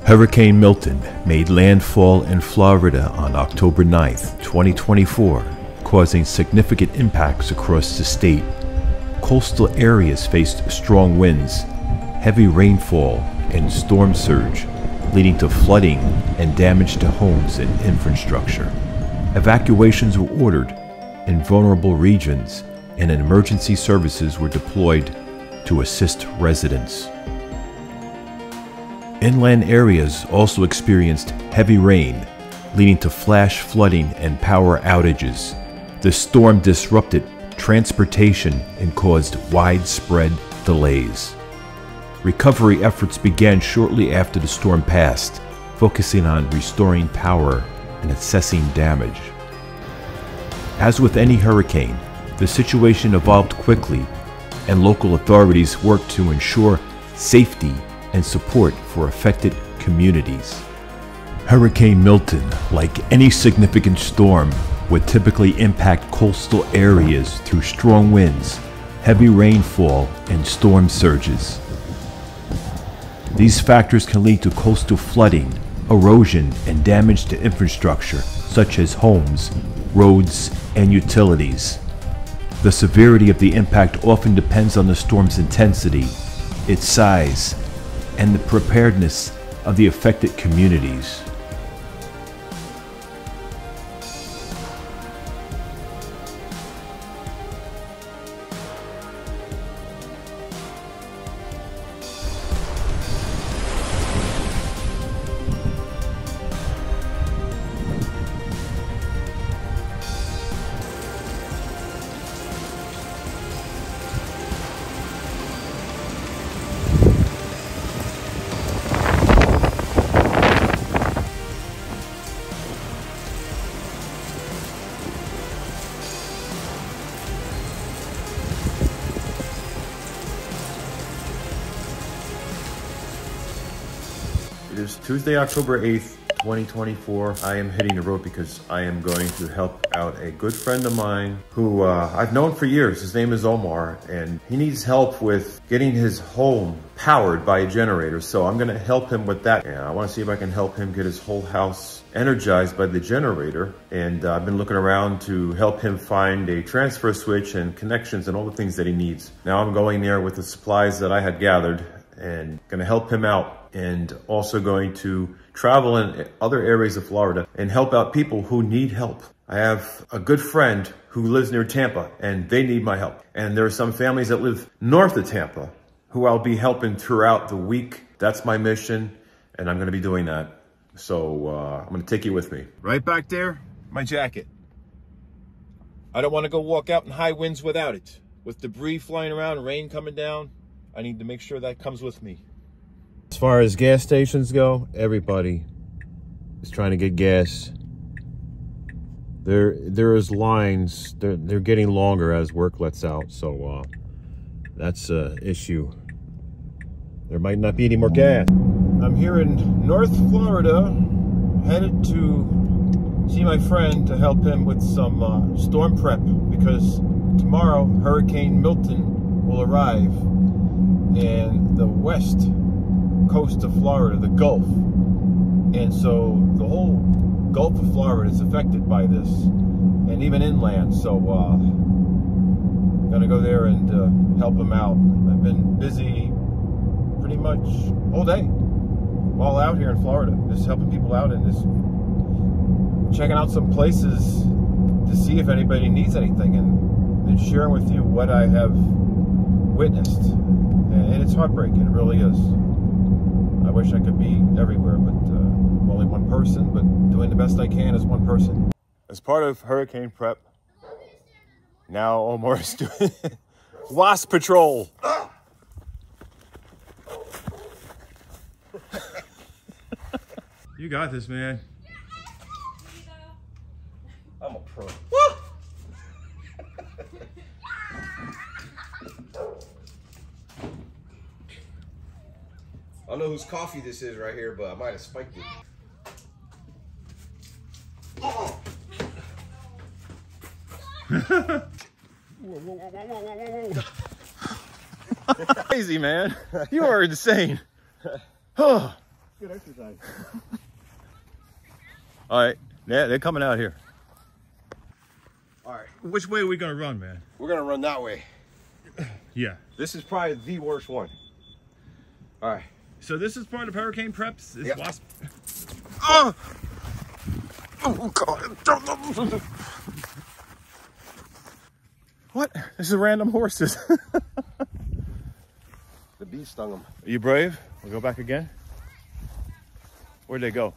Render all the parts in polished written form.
Hurricane Milton made landfall in Florida on October 9th, 2024, causing significant impacts across the state. Coastal areas faced strong winds, heavy rainfall, and storm surge, leading to flooding and damage to homes and infrastructure. Evacuations were ordered in vulnerable regions, and emergency services were deployed to assist residents. Inland areas also experienced heavy rain, leading to flash flooding and power outages. The storm disrupted transportation and caused widespread delays. Recovery efforts began shortly after the storm passed, focusing on restoring power and assessing damage. As with any hurricane, the situation evolved quickly, and local authorities worked to ensure safety and support for affected communities. Hurricane Milton, like any significant storm, would typically impact coastal areas through strong winds, heavy rainfall, and storm surges. These factors can lead to coastal flooding, erosion, and damage to infrastructure, such as homes, roads, and utilities. The severity of the impact often depends on the storm's intensity, its size, and the preparedness of the affected communities. It is Tuesday, October 8th, 2024. I am hitting the road because I am going to help out a good friend of mine who I've known for years. His name is Omar, and he needs help with getting his home powered by a generator. So I'm gonna help him with that. And I wanna see if I can help him get his whole house energized by the generator. And I've been looking around to help him find a transfer switch and connections and all the things that he needs. Now I'm going there with the supplies that I had gathered and gonna help him out, and also going to travel in other areas of Florida and help out people who need help. I have a good friend who lives near Tampa, and they need my help. And there are some families that live north of Tampa who I'll be helping throughout the week. That's my mission, and I'm gonna be doing that. So I'm gonna take you with me. Right back there, my jacket. I don't wanna go walk out in high winds without it. With debris flying around, rain coming down, I need to make sure that comes with me. As far as gas stations go, everybody is trying to get gas. There is lines. They're getting longer as work lets out, so that's an issue. There might not be any more gas. I'm here in North Florida, headed to see my friend to help him with some storm prep, because tomorrow Hurricane Milton will arrive in the west coast of Florida, the Gulf. And so the whole Gulf of Florida is affected by this, and even inland. So I'm gonna go there and help him out. I've been busy pretty much all day while out here in Florida, just helping people out and just checking out some places to see if anybody needs anything, and sharing with you what I have witnessed. And it's heartbreaking, it really is. I wish I could be everywhere, but I'm only one person, but doing the best I can as one person. As part of hurricane prep, now Omar is doing wasp patrol. You got this, man. I'm a pro. I don't know whose coffee this is right here, but I might have spiked it. Oh. Crazy, man. You are insane. Oh, Good exercise. All right, yeah, they're coming out here. All right, Which way are we gonna run, man? we're gonna run that way. Yeah. This is probably the worst one. All right. So this is part of hurricane preps? This Yep. wasp. Oh! Oh, God. What? This is random horses. The bee stung him. Are you brave? We'll go back again. Where'd they go?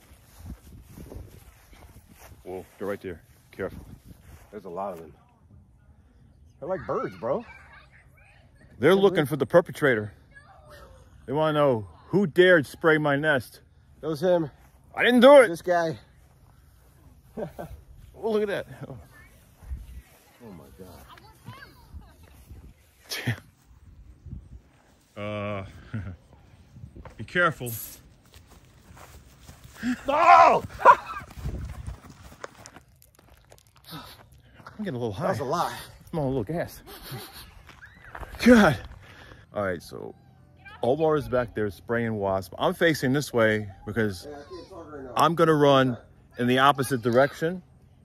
Whoa, they're right there. Careful. There's a lot of them. They're like birds, bro. They're looking for the perpetrator. They want to know who dared spray my nest. That was him. I didn't do it. This guy. Oh, look at that. Oh, Oh my God. Be careful. No! I'm getting a little high. That's a lot. I'm on a little gas. God. All right, so Omar is back there spraying wasp. I'm facing this way because Hey, I can't talk right now. I'm gonna run in the opposite direction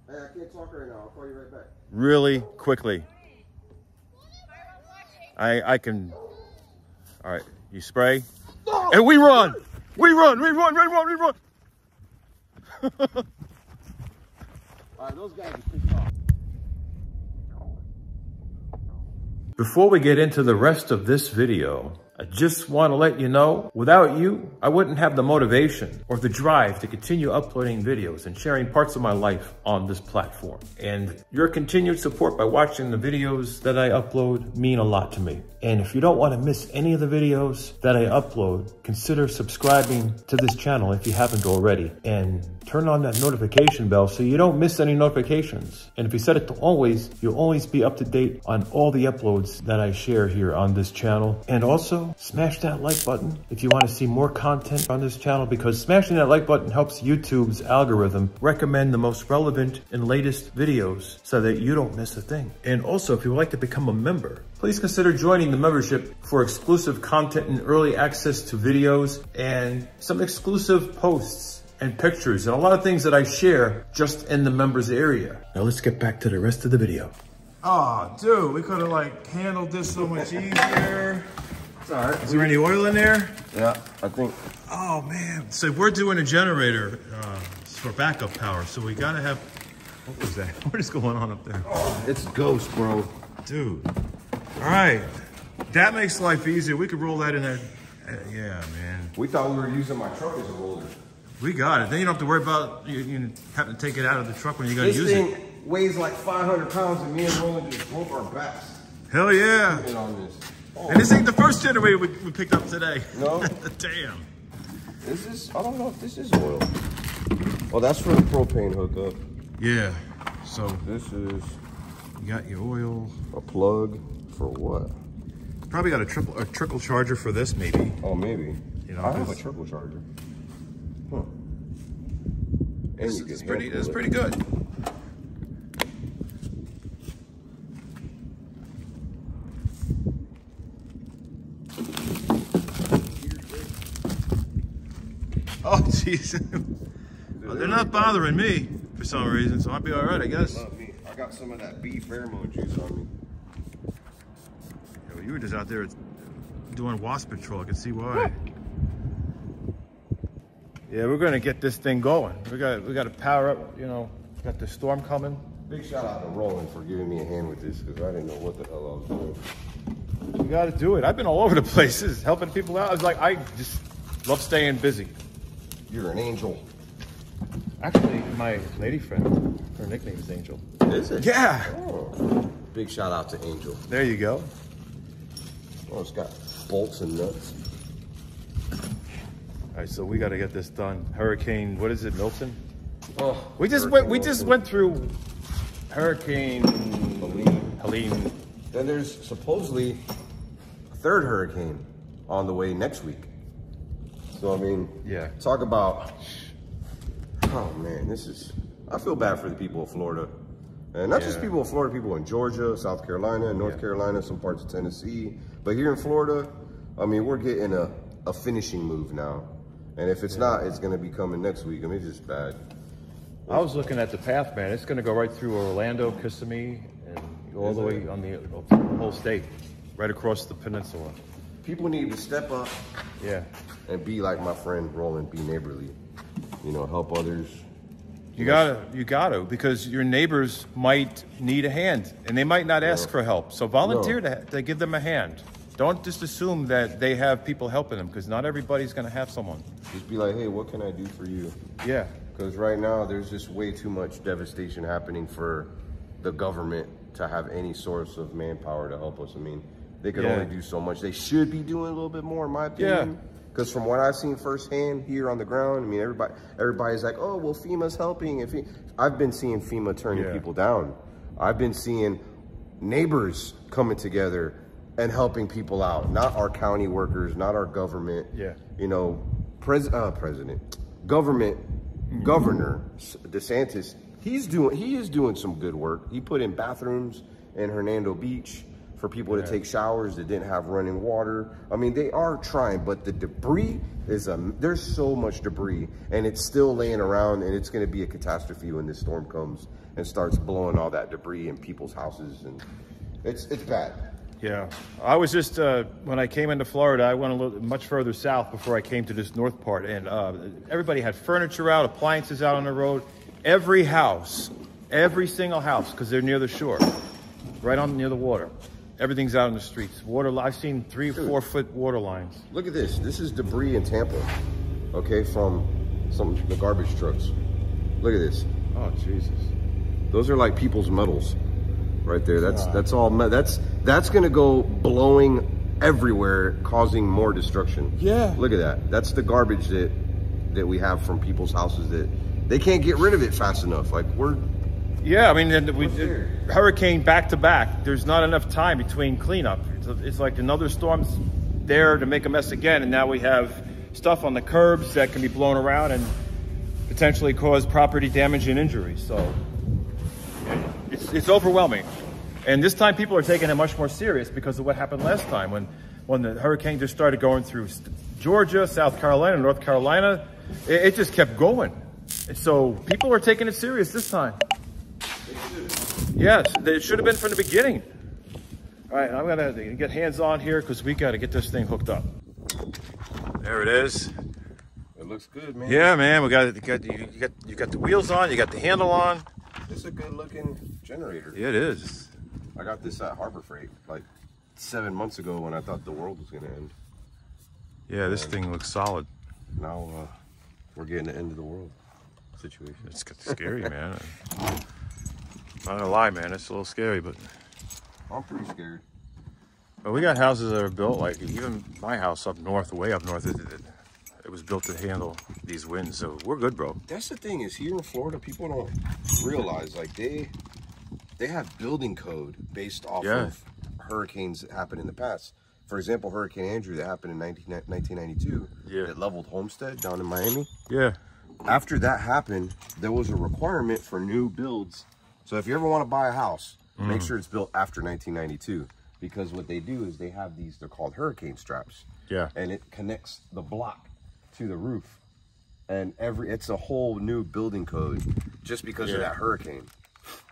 Hey, I can't talk right now. I'll call you right back. really quickly. I can. All right, you spray, and we run. We run. We run. We run. We run. All right, those guys are pissed off. Before we get into the rest of this video, I just want to let you know, without you, I wouldn't have the motivation or the drive to continue uploading videos and sharing parts of my life on this platform. And your continued support by watching the videos that I upload mean a lot to me. And if you don't want to miss any of the videos that I upload, consider subscribing to this channel if you haven't already. And turn on that notification bell so you don't miss any notifications. And if you set it to always, you'll always be up to date on all the uploads that I share here on this channel. And also, smash that like button if you want to see more content on this channel, because smashing that like button helps YouTube's algorithm recommend the most relevant and latest videos so that you don't miss a thing. And also, if you would like to become a member, please consider joining the membership for exclusive content and early access to videos and some exclusive posts and pictures and a lot of things that I share just in the members area. Now let's get back to the rest of the video. Oh, dude, we could have like handled this so much easier. It's all right. Is there any oil in there? Yeah, I think. Oh man, so we're doing a generator for backup power. So we gotta have, what was that? What is going on up there? Oh, it's ghost, bro. Dude, all right. That makes life easier. We could roll that in there. Yeah, man. We thought we were using my truck as a roller. We got it. Then you don't have to worry about you having to take it out of the truck when you're gonna This use thing it. weighs like 500 pounds, and me and Roland just broke our backs. Hell yeah. Get on this. Oh, And this ain't the first generator we picked up today. No. Damn. This is, I don't know if this is oil. Oh, that's for the propane hookup. Yeah. So This is you got your oil. a plug for what? Probably got a trickle charger for this, maybe. Oh, maybe. You know, I have a 'cause- trickle charger. Huh. And This you is can pretty. handle It's it. pretty good. Oh, jeez. Well, they're not bothering me for some reason, so I'll be all right, I guess. Not me. I got some of that beef pheromone juice on me. Yeah, well, you were just out there doing wasp patrol. I can see why. Yeah, we're gonna get this thing going. We got to power up. You know, got the storm coming. Big shout out to Roland for giving me a hand with this, because I didn't know what the hell I was doing. We got to do it. I've been all over the places helping people out. I was like, I just love staying busy. You're an angel. Actually, my lady friend, her nickname is Angel. Is it? Yeah. Oh. Big shout out to Angel. There you go. Oh, it's got bolts and nuts. All right, so we got to get this done. Hurricane, what is it, Milton? Oh, We just went through Hurricane Helene. Then there's supposedly a third hurricane on the way next week. So, I mean, Yeah. talk about, oh man, this is, I feel bad for the people of Florida. And not just Yeah. people of Florida, people in Georgia, South Carolina, North Carolina, some parts of Tennessee. But here in Florida, I mean, we're getting a finishing move now. And if it's not, it's going to be coming next week. I mean, it's just bad. I was looking at the path, man. It's going to go right through Orlando, Kissimmee, and go all the way on the whole state, right across the peninsula. People need to step up. Yeah. And be like my friend Roland, be neighborly. You know, help others. You gotta, because your neighbors might need a hand, and they might not ask for help. So volunteer to give them a hand. Don't just assume that they have people helping them, because not everybody's gonna have someone. Just be like, hey, what can I do for you? Yeah. Because right now, there's just way too much devastation happening for the government to have any source of manpower to help us. I mean, they could only do so much. They should be doing a little bit more, in my opinion. Yeah. Because from what I've seen firsthand here on the ground, I mean, everybody's like, oh, well, FEMA's helping. I've been seeing FEMA turning people down. I've been seeing neighbors coming together and helping people out. Not our county workers, not our government. Yeah. You know, Governor DeSantis, he is doing some good work. He put in bathrooms in Hernando Beach for people to take showers that didn't have running water. I mean, they are trying, but the debris there's so much debris, and it's still laying around, and it's gonna be a catastrophe when this storm comes and starts blowing all that debris in people's houses, and it's bad. Yeah, I was just, when I came into Florida, I went a little much further south before I came to this north part, and everybody had furniture out, appliances out on the road. Every house, every single house, because they're near the shore, right on near the water. Everything's out in the streets. I've seen 3 or 4 foot water lines. Look at this. This is debris in Tampa, okay, from the garbage trucks. Look at this. Oh, Jesus. Those are like people's metals right there. That's all. That's gonna go blowing everywhere, causing more destruction. Yeah. Look at that. That's the garbage that we have from people's houses that they can't get rid of it fast enough. Like Yeah, I mean, hurricane back to back. There's not enough time between cleanup. It's like another storm's there to make a mess again, and now we have stuff on the curbs that can be blown around and potentially cause property damage and injuries. So it's overwhelming. And this time people are taking it much more serious because of what happened last time when the hurricane just started going through Georgia, South Carolina, North Carolina. It just kept going. And so people are taking it serious this time. Yes, it should have been from the beginning. All right, I'm gonna get hands on here because we got to get this thing hooked up. There it is. It looks good, man. Yeah, man. You got the wheels on. You got the handle on. It's a good looking generator. Yeah, it is. I got this at Harbor Freight like 7 months ago when I thought the world was gonna end. Yeah, this thing looks solid. Now we're getting the end of the world situation. It's scary, man. Not gonna lie, man, it's a little scary, but I'm pretty scared. But we got houses that are built, like even my house up north, way up north, it was built to handle these winds, so we're good, bro. That's the thing, is here in Florida, people don't realize, like, they have building code based off of hurricanes that happened in the past. For example, Hurricane Andrew that happened in 1992, that leveled Homestead down in Miami. Yeah. After that happened, there was a requirement for new builds. So if you ever want to buy a house, make sure it's built after 1992, because what they do is they have these, they're called hurricane straps. Yeah. And it connects the block to the roof. And it's a whole new building code just because of that hurricane.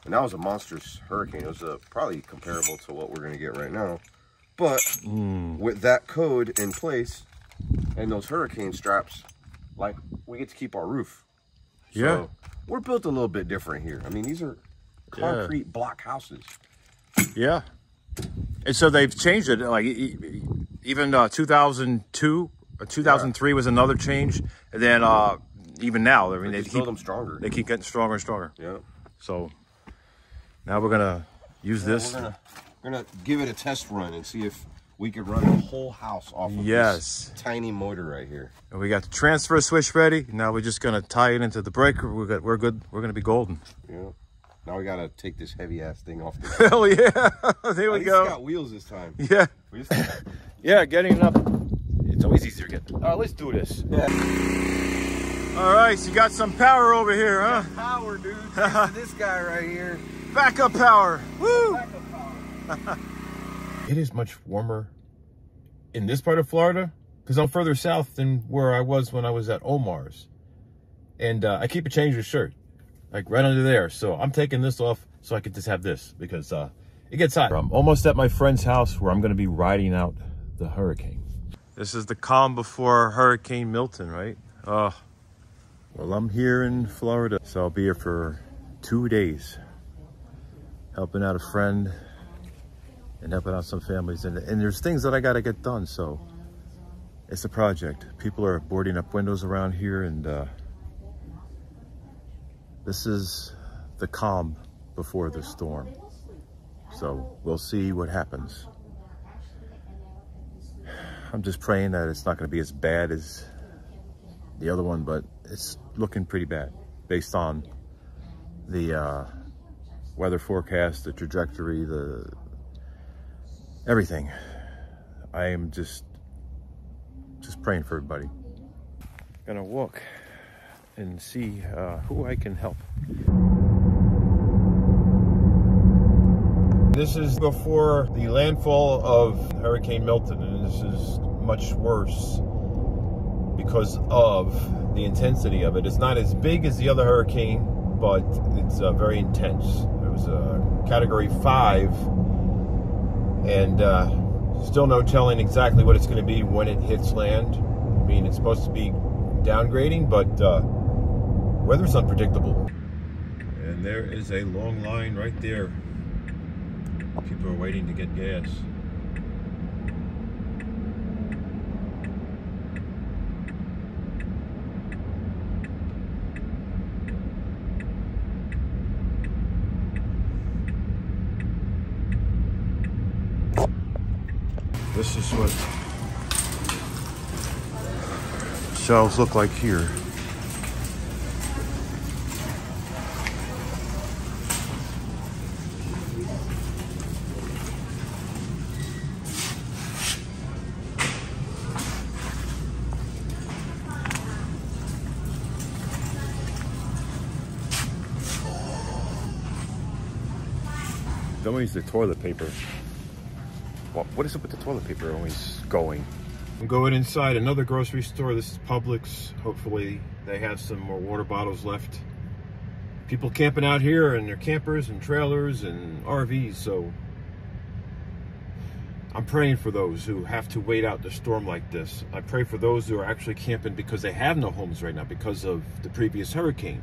And that was a monstrous hurricane. It was probably comparable to what we're going to get right now. But with that code in place and those hurricane straps, like, we get to keep our roof. So we're built a little bit different here. I mean, these are concrete block houses. Yeah. And so they've changed it. Like even 2002, 2003 was another change. And then even now, I mean, they build them stronger. They keep getting stronger and stronger. Yeah. So now we're gonna use this. We're gonna give it a test run and see if we could run the whole house off of this tiny motor right here. And we got the transfer switch ready. Now we're just gonna tie it into the breaker. We're good. We're gonna be golden. Yeah. Now we gotta take this heavy ass thing off the Hell yeah. There we go. It's got wheels this time. Yeah. Yeah, getting it up. It's always easier to get. All right, let's do this. Yeah. All right, so you got some power over here, huh? Power, dude. This guy right here. Backup power. Woo! Backup power. It is much warmer in this part of Florida because I'm further south than where I was when I was at Omar's. And I keep a change of shirt, like right under there. So I'm taking this off so I can just have this, because it gets hot. I'm almost at my friend's house where I'm going to be riding out the hurricane. This is the calm before Hurricane Milton, right? Well, I'm here in Florida, so I'll be here for 2 days, helping out a friend and helping out some families. And there's things that I got to get done, so it's a project. People are boarding up windows around here, and this is the calm before the storm. So we'll see what happens. I'm just praying that it's not going to be as bad as the other one, but it's looking pretty bad based on the weather forecast, the trajectory, everything. I am just praying for everybody. Gonna walk and see who I can help. This is before the landfall of Hurricane Milton, and this is much worse because of the intensity of it. It's not as big as the other hurricane, but it's very intense. It was a Category 5, and still no telling exactly what it's going to be when it hits land. I mean, it's supposed to be downgrading, but weather's unpredictable. And there is a long line right there. People are waiting to get gas. This is what shelves look like here. Don't use the toilet paper. What is it with the toilet paper always going? I'm going inside another grocery store. This is Publix. Hopefully they have some more water bottles left. People camping out here in their campers and trailers and RVs, so I'm praying for those who have to wait out the storm like this. I pray for those who are actually camping because they have no homes right now because of the previous hurricane.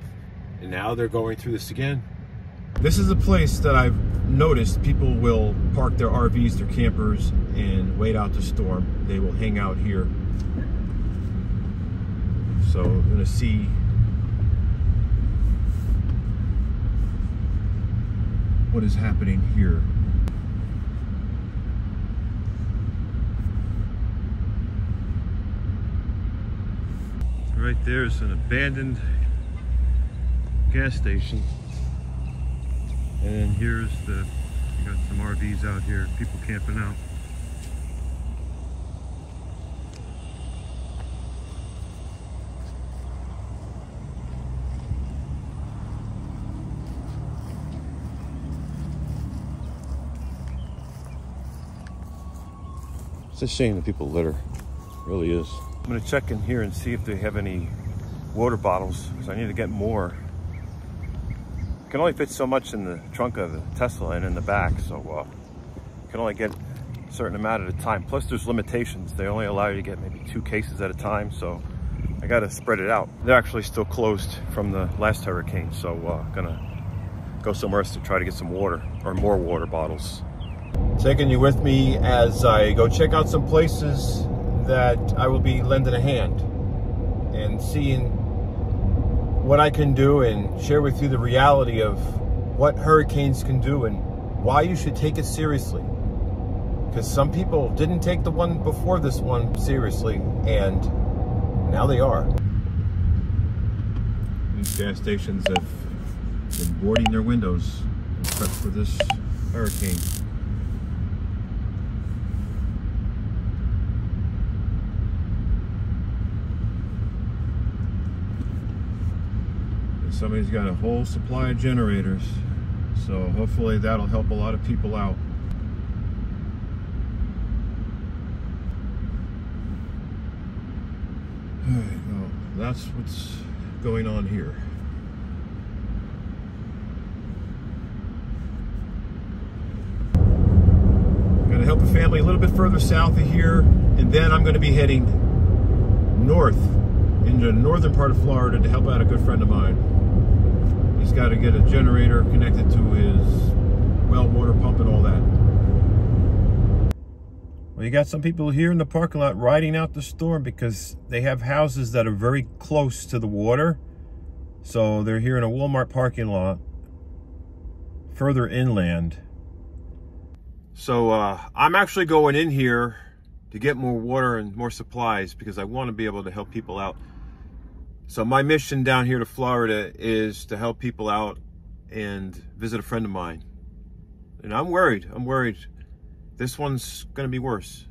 And now they're going through this again. This is a place that I've noticed people will park their RVs, their campers, and wait out the storm. They will hang out here. So I'm going to see what is happening here. Right there is an abandoned gas station. And then here's you got some RVs out here, people camping out. It's a shame that people litter, it really is. I'm gonna check in here and see if they have any water bottles, because I need to get more. Can only fit so much in the trunk of the Tesla and in the back, so can only get a certain amount at a time. Plus there's limitations. They only allow you to get maybe 2 cases at a time, so I gotta spread it out. They're actually still closed from the last hurricane, so gonna go somewhere else to try to get some water or more water bottles. Taking you with me as I go check out some places that I will be lending a hand and seeing what I can do and share with you the reality of what hurricanes can do and why you should take it seriously. Because some people didn't take the one before this one seriously, and now they are. These gas stations have been boarding their windows in prep for this hurricane. Somebody's got a whole supply of generators, so hopefully that'll help a lot of people out. Well, that's what's going on here. I'm going to help a family a little bit further south of here, and then I'm going to be heading north into the northern part of Florida to help out a good friend of mine. He's got to get a generator connected to his well water pump and all that. Well, you got some people here in the parking lot riding out the storm because they have houses that are very close to the water. So they're here in a Walmart parking lot further inland. So I'm actually going in here to get more water and more supplies because I want to be able to help people out. So my mission down here to Florida is to help people out and visit a friend of mine. And I'm worried. This one's going to be worse.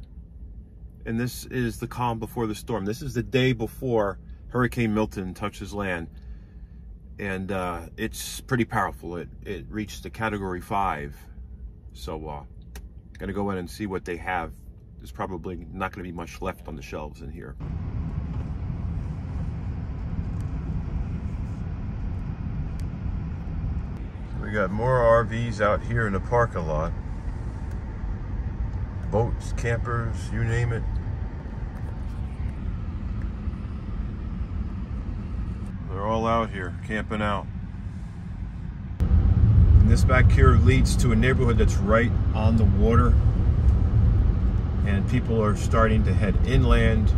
And this is the calm before the storm. This is the day before Hurricane Milton touches land. And it's pretty powerful. It reached a Category 5. So going to go in and see what they have. There's probably not going to be much left on the shelves in here. We got more RVs out here in the parking lot. Boats, campers, you name it. They're all out here, camping out. And this back here leads to a neighborhood that's right on the water. And people are starting to head inland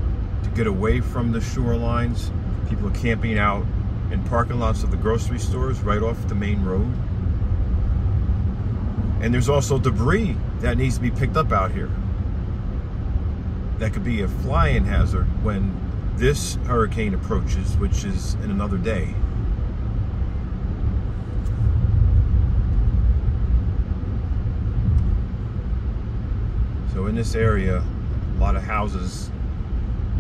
to get away from the shorelines. People are camping out in parking lots of the grocery stores right off the main road. And there's also debris that needs to be picked up out here. That could be a flying hazard when this hurricane approaches, which is in another day. So in this area, a lot of houses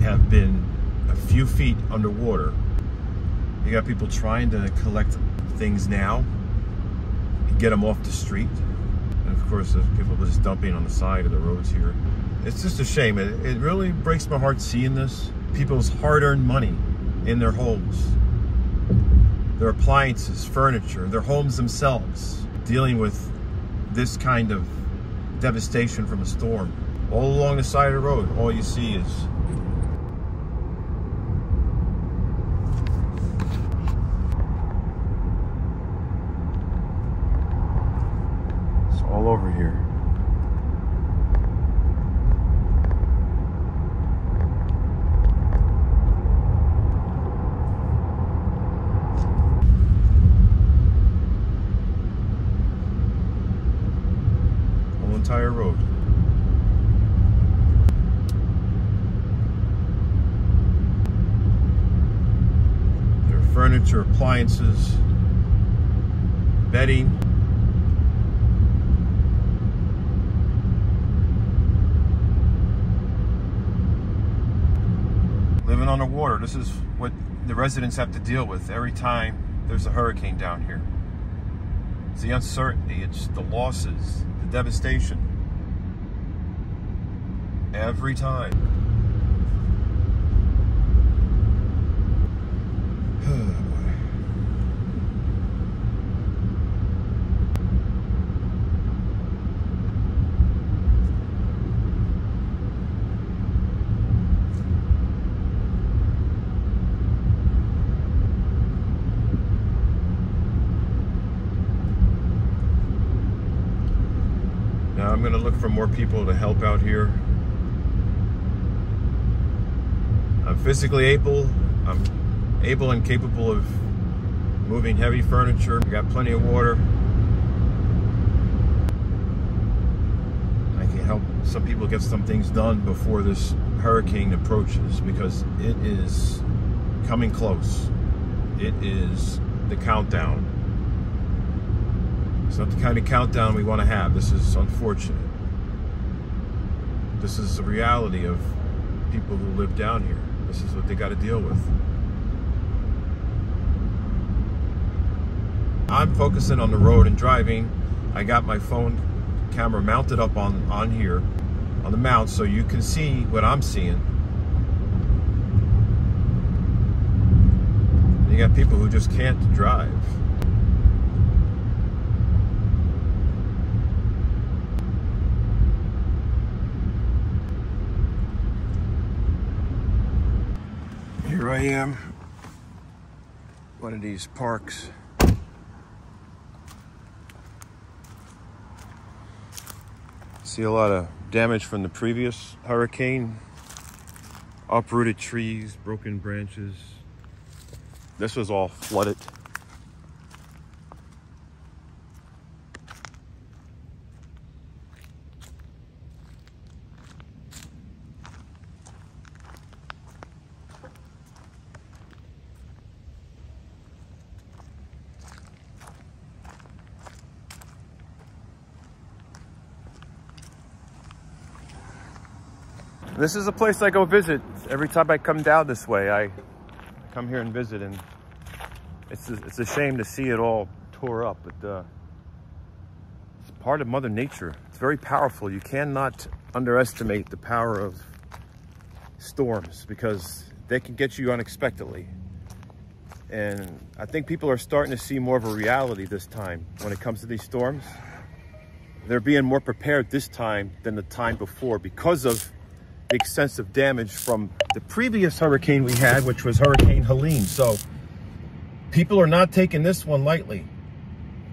have been a few feet underwater. You got people trying to collect things now and get them off the street. And of course, there's people just dumping on the side of the roads here. It's just a shame. It really breaks my heart seeing this. People's hard-earned money in their homes, their appliances, furniture, their homes themselves, dealing with this kind of devastation from a storm. All along the side of the road, all you see is all over here. Whole entire road. There are furniture, appliances, bedding. Living on the water. This is what the residents have to deal with every time there's a hurricane down here. It's the uncertainty, it's the losses, the devastation. Every time. Now I'm going to look for more people to help out here. I'm physically able. I'm able and capable of moving heavy furniture. I got plenty of water. I can help some people get some things done before this hurricane approaches because it is coming close. It is the countdown. It's not the kind of countdown we want to have. This is unfortunate. This is the reality of people who live down here. This is what they got to deal with. I'm focusing on the road and driving. I got my phone camera mounted up on here, on the mount, so you can see what I'm seeing. You got people who just can't drive. Here I am, one of these parks. See a lot of damage from the previous hurricane. Uprooted trees, broken branches. This was all flooded. This is a place I go visit every time I come down this way. I come here and visit, and it's a shame to see it all tore up, but it's part of Mother Nature. It's very powerful. You cannot underestimate the power of storms because they can get you unexpectedly. And I think people are starting to see more of a reality this time when it comes to these storms. They're being more prepared this time than the time before because of the extensive damage from the previous hurricane we had, which was Hurricane Helene. So people are not taking this one lightly.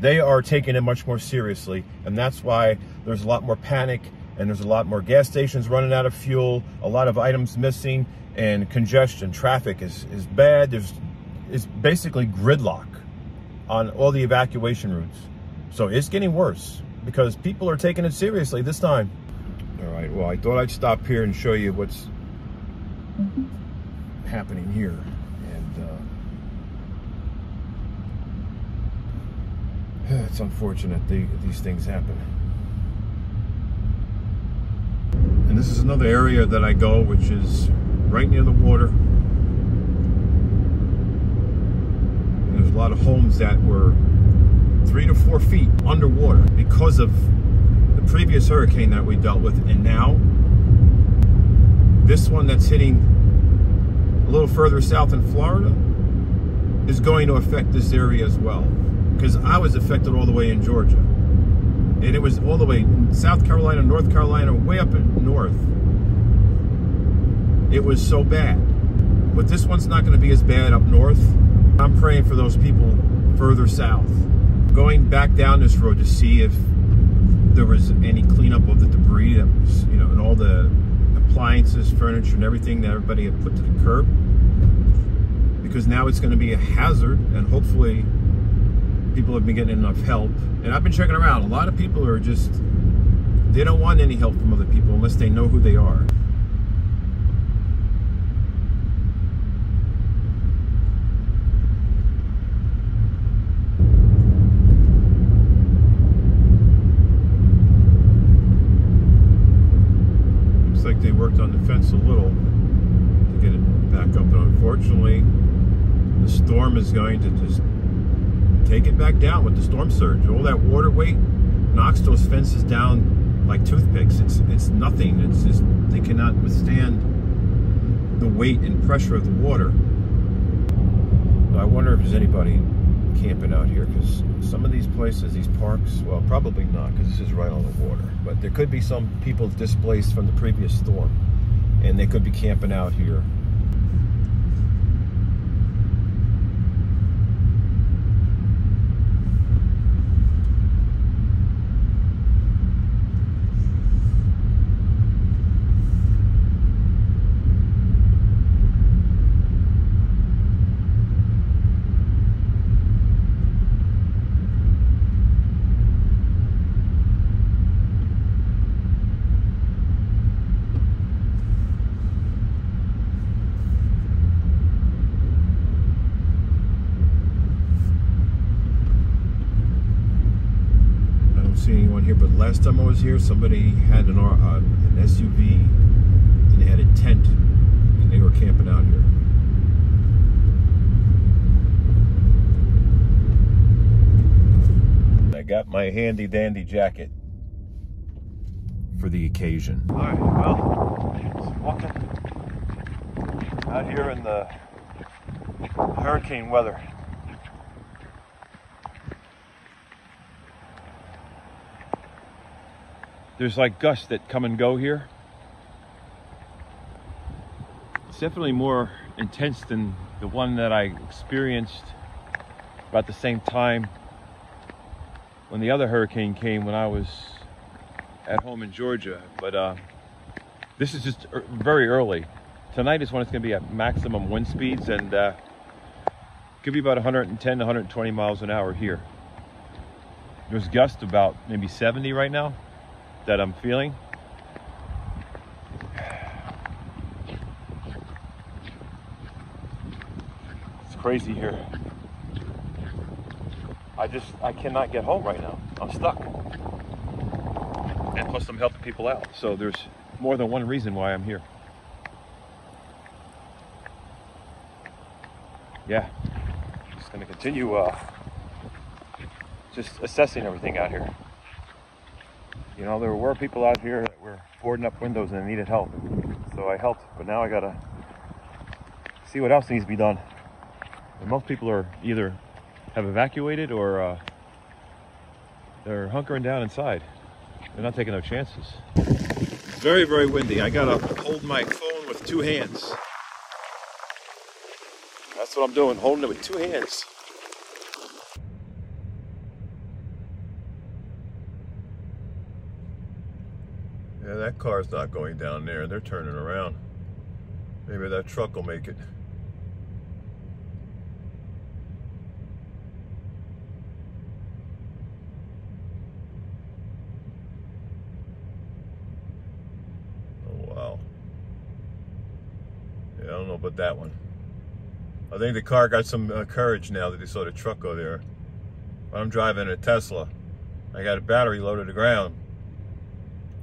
They are taking it much more seriously. And that's why there's a lot more panic and there's a lot more gas stations running out of fuel, a lot of items missing, and congestion. Traffic is bad. It's basically gridlock on all the evacuation routes. So it's getting worse because people are taking it seriously this time. All right, well, I thought I'd stop here and show you what's happening here. And it's unfortunate these things happen. And this is another area that I go, which is right near the water. And there's a lot of homes that were 3 to 4 feet underwater because of the previous hurricane that we dealt with, and now this one that's hitting a little further south in Florida is going to affect this area as well, because I was affected all the way in Georgia, and it was all the way in South Carolina, North Carolina, way up in north. It was so bad, but this one's not going to be as bad up north. I'm praying for those people further south, going back down this road to see if there was any cleanup of the debris that was, you know, and all the appliances, furniture, and everything that everybody had put to the curb, because now it's going to be a hazard, and hopefully people have been getting enough help. And I've been checking around. A lot of people are just, they don't want any help from other people unless they know who they are. They worked on the fence a little to get it back up, but unfortunately the storm is going to just take it back down with the storm surge. All that water weight knocks those fences down like toothpicks. It's nothing. It's just, they cannot withstand the weight and pressure of the water. I wonder if there's anybody camping out here, because some of these places, these parks, well, probably not, because this is right on the water, but there could be some people displaced from the previous storm, and they could be camping out here. Anyone here, but last time I was here, somebody had an SUV and they had a tent and they were camping out here. I got my handy dandy jacket for the occasion. All right, well, walking out here in the hurricane weather. There's like gusts that come and go here. It's definitely more intense than the one that I experienced about the same time when the other hurricane came when I was at home in Georgia. But this is just very early. Tonight is when it's going to be at maximum wind speeds, and could be about 110 to 120 miles an hour here. There's gusts about maybe 70 right now that I'm feeling. It's crazy here. I cannot get home right now. I'm stuck. And plus I'm helping people out. So there's more than one reason why I'm here. Yeah, just gonna continue just assessing everything out here. You know, there were people out here that were boarding up windows and they needed help. So I helped, but now I gotta see what else needs to be done. And most people are either have evacuated or they're hunkering down inside. They're not taking no chances. It's very, very windy. I gotta hold my phone with two hands. That's what I'm doing, holding it with two hands. Yeah, that car's not going down there. They're turning around. Maybe that truck will make it. Oh, wow. Yeah, I don't know about that one. I think the car got some courage now that they saw the truck go there. I'm driving a Tesla. I got a battery low to the ground.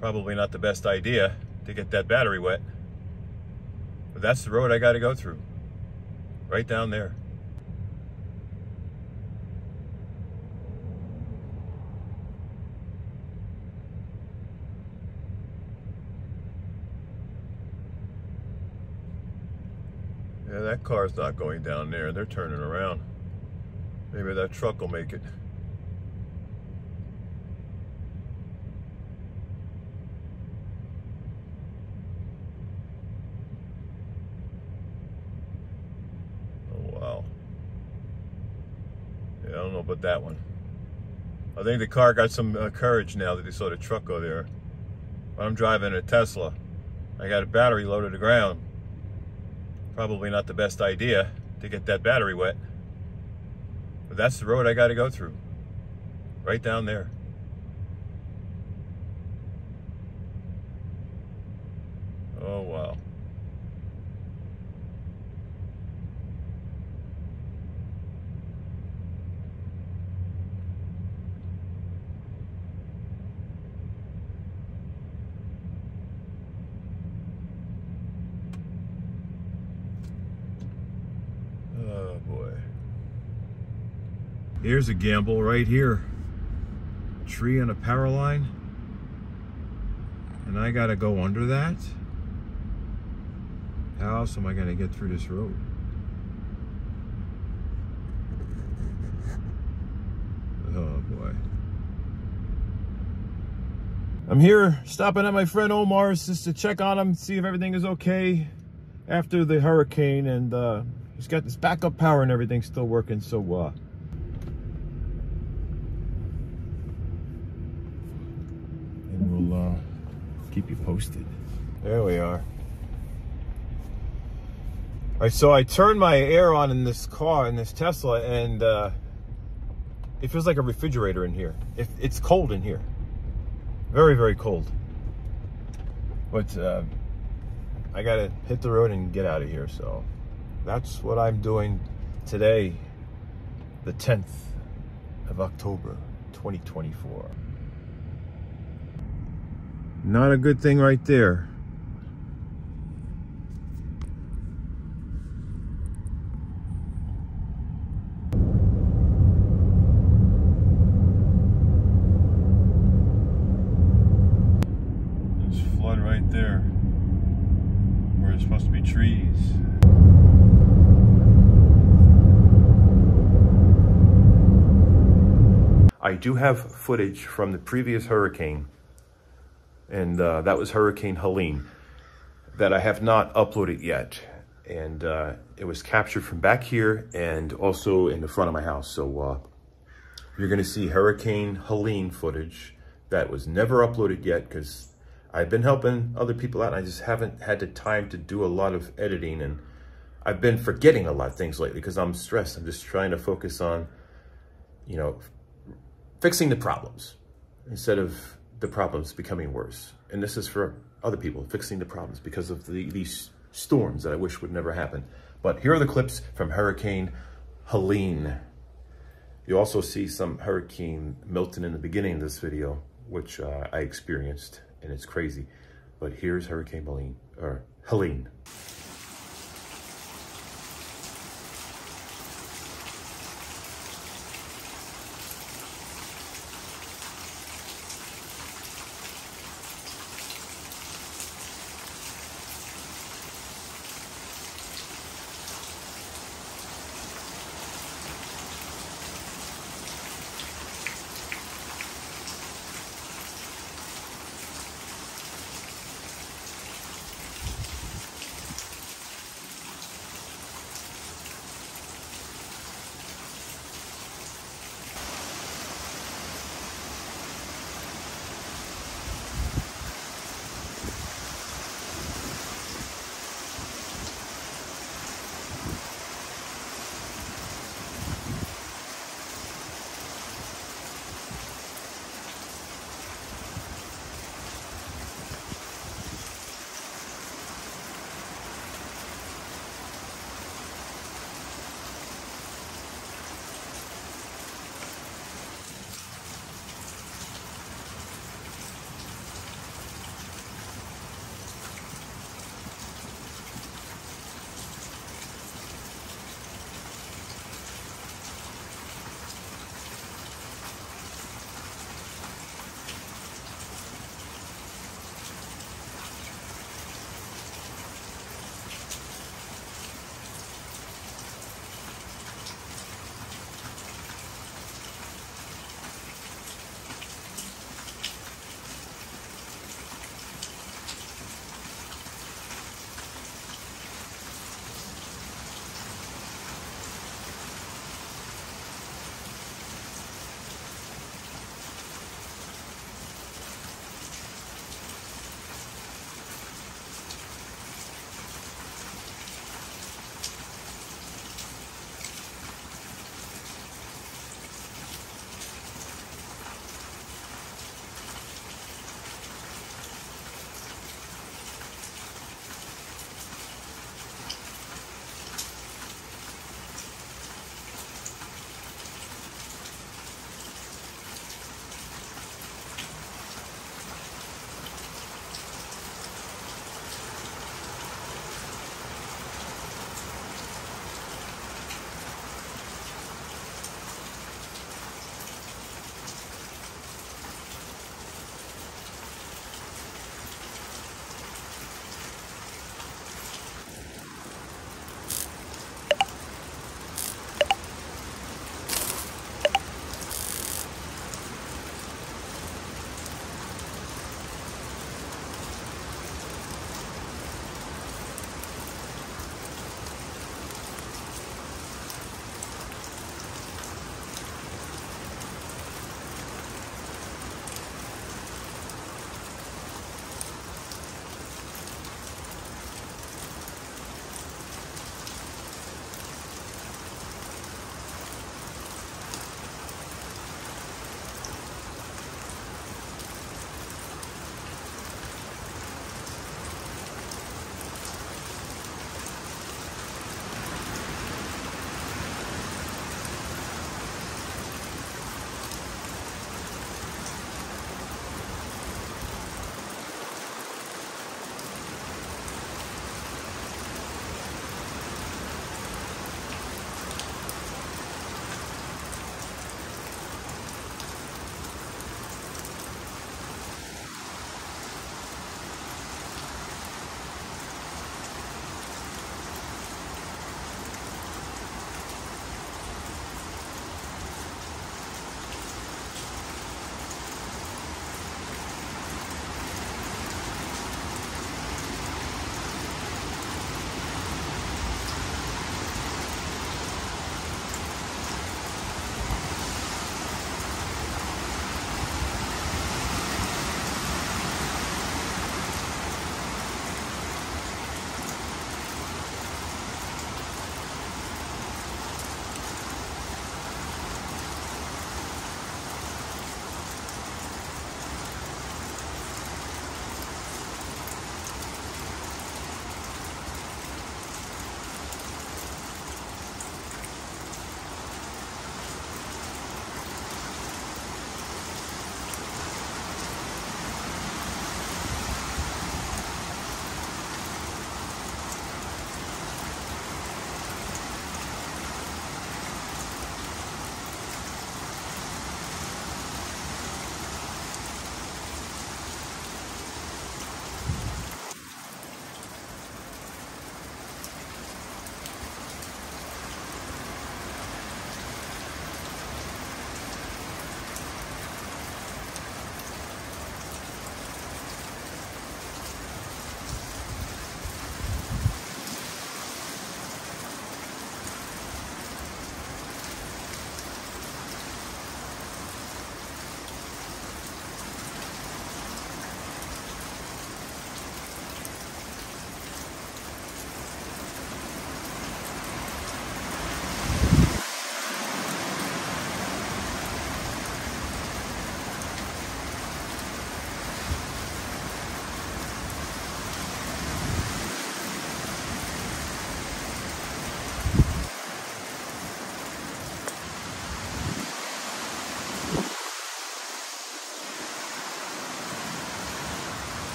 Probably not the best idea to get that battery wet. But that's the road I got to go through. Right down there. Yeah, that car's not going down there. They're turning around. Maybe that truck will make it. Wow. Yeah, I don't know about that one. I think the car got some courage now that they saw the truck go there. I'm driving a Tesla. I got a battery low to the ground. Probably not the best idea to get that battery wet. But that's the road I got to go through. Right down there. Oh, wow. Oh boy. Here's a gamble right here. Tree on a power line. And I gotta go under that? How else am I gonna get through this road? Oh boy. I'm here stopping at my friend Omar's just to check on him, see if everything is okay after the hurricane, and he's got this backup power and everything still working, so and we'll keep you posted. There we are. All right, so I turned my air on in this car, in this Tesla, and it feels like a refrigerator in here. It's cold in here. Very, very cold. But I gotta hit the road and get out of here, so that's what I'm doing today, the 10th of October, 2024. Not a good thing right there. There's flood right there, where there's supposed to be trees. I do have footage from the previous hurricane, and that was Hurricane Helene, that I have not uploaded yet. And it was captured from back here and also in the front of my house. So you're gonna see Hurricane Helene footage that was never uploaded yet because I've been helping other people out and I just haven't had the time to do a lot of editing, and I've been forgetting a lot of things lately because I'm stressed. I'm just trying to focus on, you know, fixing the problems instead of the problems becoming worse. And this is for other people, fixing the problems because of these storms that I wish would never happen. But here are the clips from Hurricane Helene. You also see some Hurricane Milton in the beginning of this video, which I experienced, and it's crazy. But here's Hurricane Helene.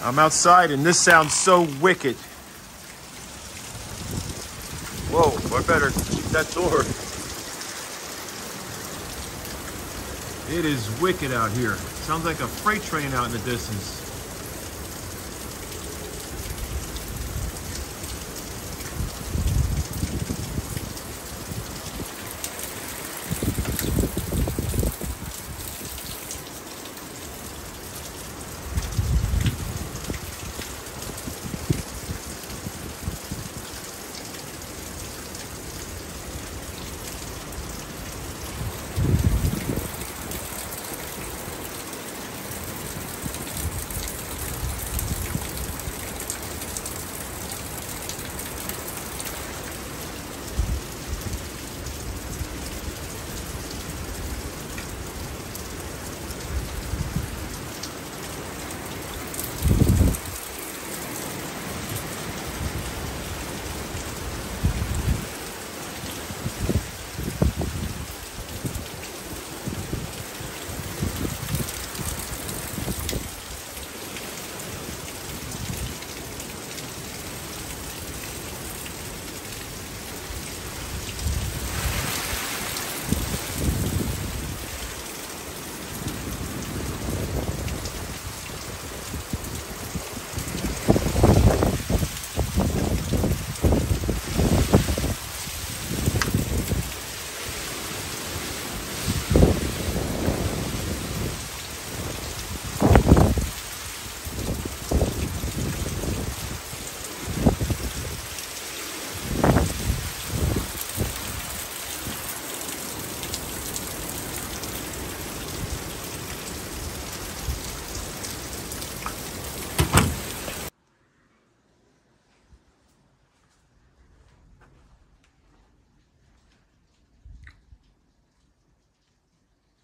I'm outside and this sounds so wicked. Whoa, I better keep that door. It is wicked out here. Sounds like a freight train out in the distance.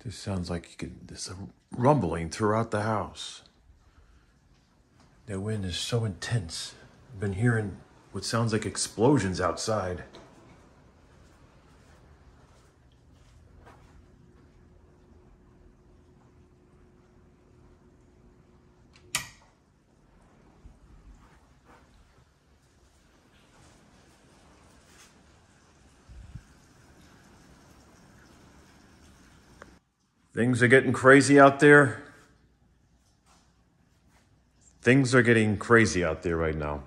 This sounds like there's a rumbling throughout the house. The wind is so intense. I've been hearing what sounds like explosions outside. Things are getting crazy out there. Things are getting crazy out there right now.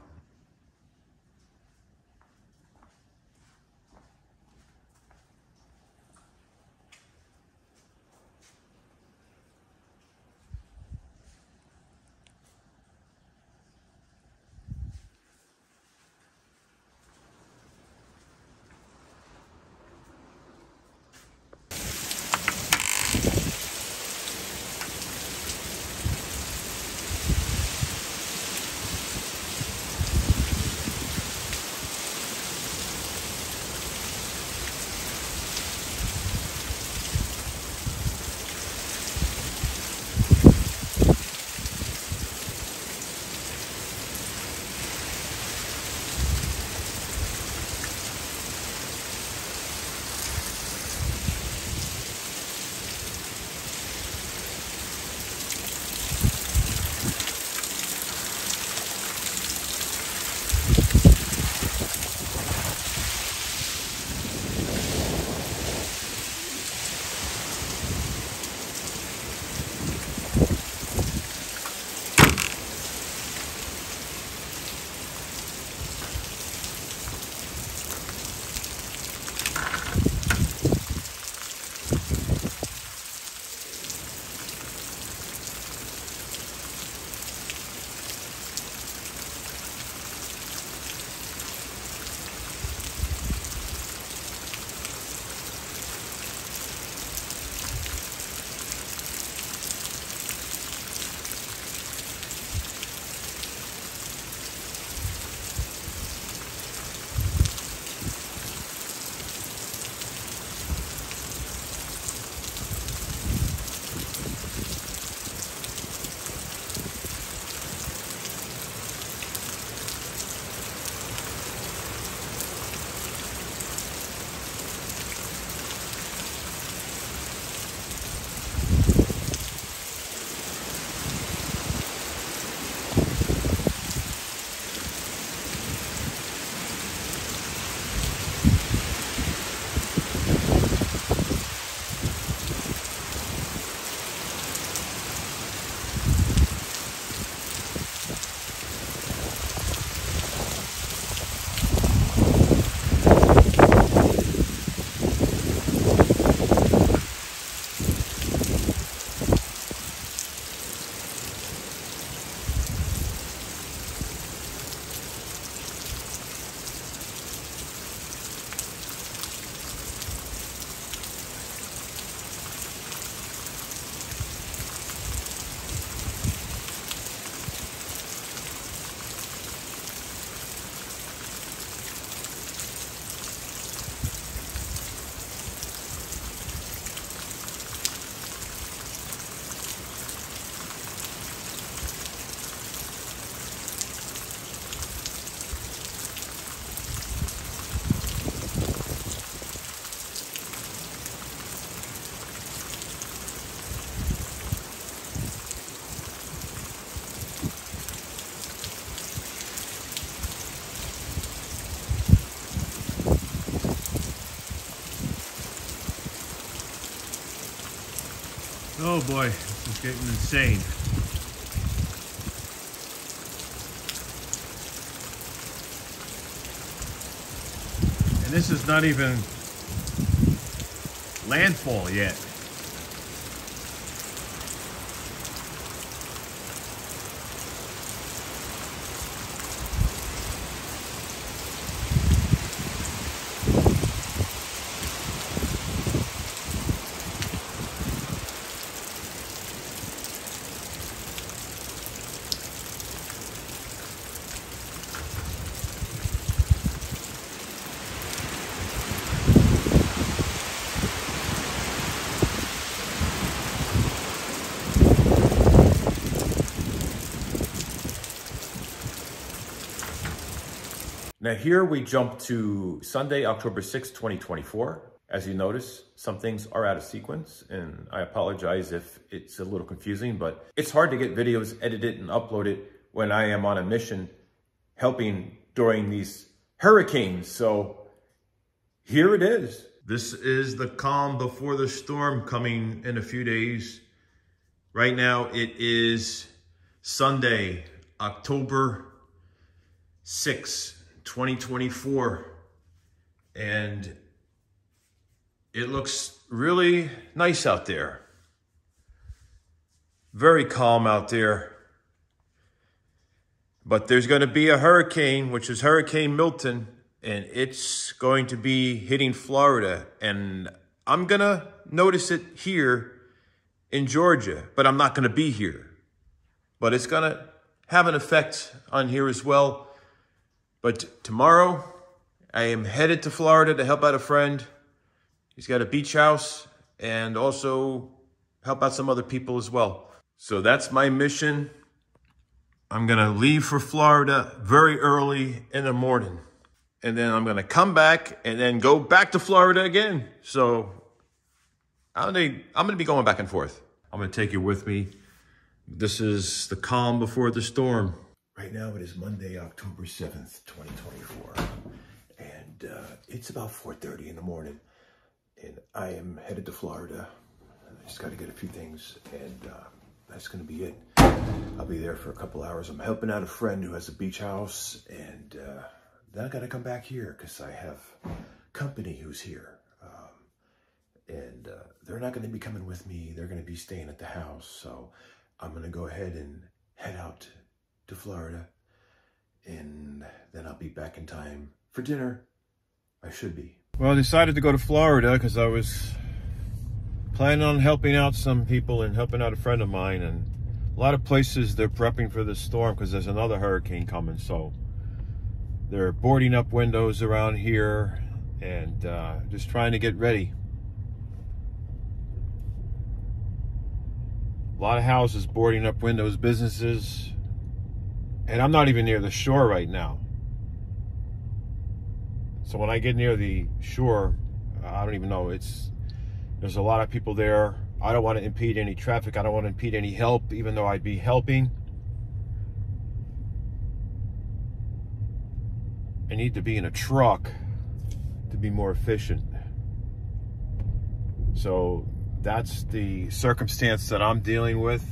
Oh boy, this is getting insane. And this is not even landfall yet. Now here we jump to Sunday, October 6, 2024. As you notice, some things are out of sequence, and I apologize if it's a little confusing, but it's hard to get videos edited and uploaded when I am on a mission helping during these hurricanes. So here it is. This is the calm before the storm coming in a few days. Right now it is Sunday, October 6, 2024, and it looks really nice out there. Very calm out there. But there's going to be a hurricane, which is Hurricane Milton, and it's going to be hitting Florida. And I'm going to notice it here in Georgia, but I'm not going to be here. But it's going to have an effect on here as well. But tomorrow, I am headed to Florida to help out a friend. He's got a beach house and also help out some other people as well. So that's my mission. I'm going to leave for Florida very early in the morning. And then I'm going to come back and then go back to Florida again. So I'm going to be going back and forth. I'm going to take you with me. This is the calm before the storm. Right now it is Monday, October 7th, 2024, and it's about 4:30 in the morning, and I am headed to Florida. I just got to get a few things, and that's going to be it. I'll be there for a couple hours. I'm helping out a friend who has a beach house, and then I got to come back here because I have company who's here, and they're not going to be coming with me. They're going to be staying at the house, so I'm going to go ahead and head out to Florida, and then I'll be back in time for dinner. I should be. Well, I decided to go to Florida because I was planning on helping out some people and helping out a friend of mine, and a lot of places they're prepping for this storm because there's another hurricane coming, so they're boarding up windows around here and just trying to get ready. A lot of houses boarding up windows, businesses. And I'm not even near the shore right now. So when I get near the shore, I don't even know. There's a lot of people there. I don't want to impede any traffic. I don't want to impede any help, even though I'd be helping. I need to be in a truck to be more efficient. So that's the circumstance that I'm dealing with.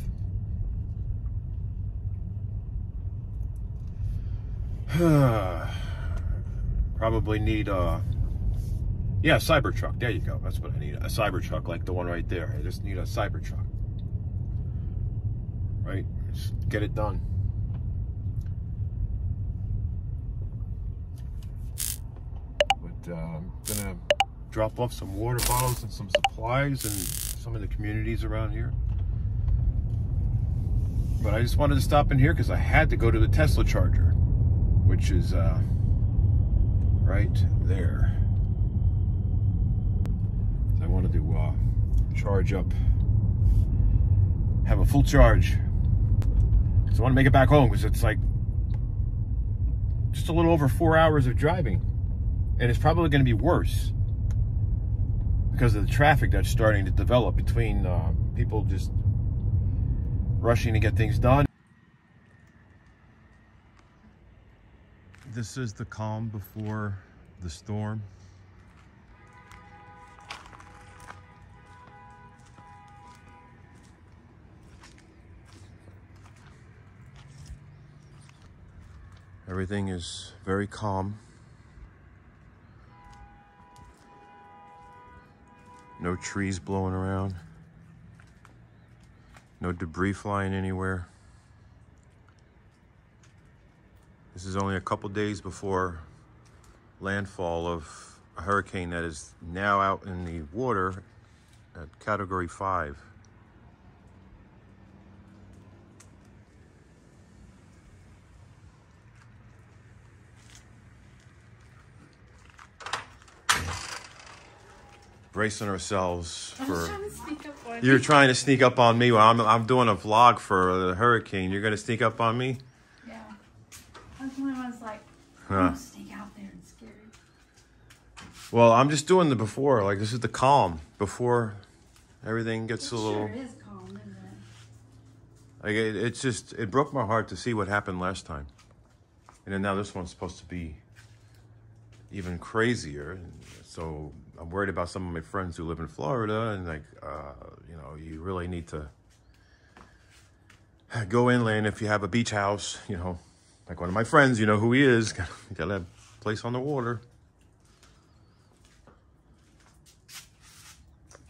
Probably need a Cybertruck. There you go. That's what I need. A Cybertruck like the one right there. I just need a Cybertruck. Right? Just get it done. But I'm gonna drop off some water bottles and some supplies and some of the communities around here. But I just wanted to stop in here because I had to go to the Tesla charger, which is right there. So I wanted to charge up, have a full charge. So I want to make it back home because it's like just a little over 4 hours of driving, and it's probably going to be worse because of the traffic that's starting to develop between people just rushing to get things done. This is the calm before the storm. Everything is very calm. No trees blowing around. No debris flying anywhere. This is only a couple days before landfall of a hurricane that is now out in the water at Category 5. Bracing ourselves for. You're trying to sneak up on me while I'm doing a vlog for the hurricane. You're gonna sneak up on me? Yeah. That's when I was like, I'm gonna sneak out there and scare you. Well, I'm just doing the before. Like, this is the calm before everything gets a little. Sure is calm, isn't it? Like it's just, it broke my heart to see what happened last time, and then now this one's supposed to be even crazier. So I'm worried about some of my friends who live in Florida, and like, you know, you really need to go inland if you have a beach house. You know, like one of my friends, you know who he is. Got a place on the water.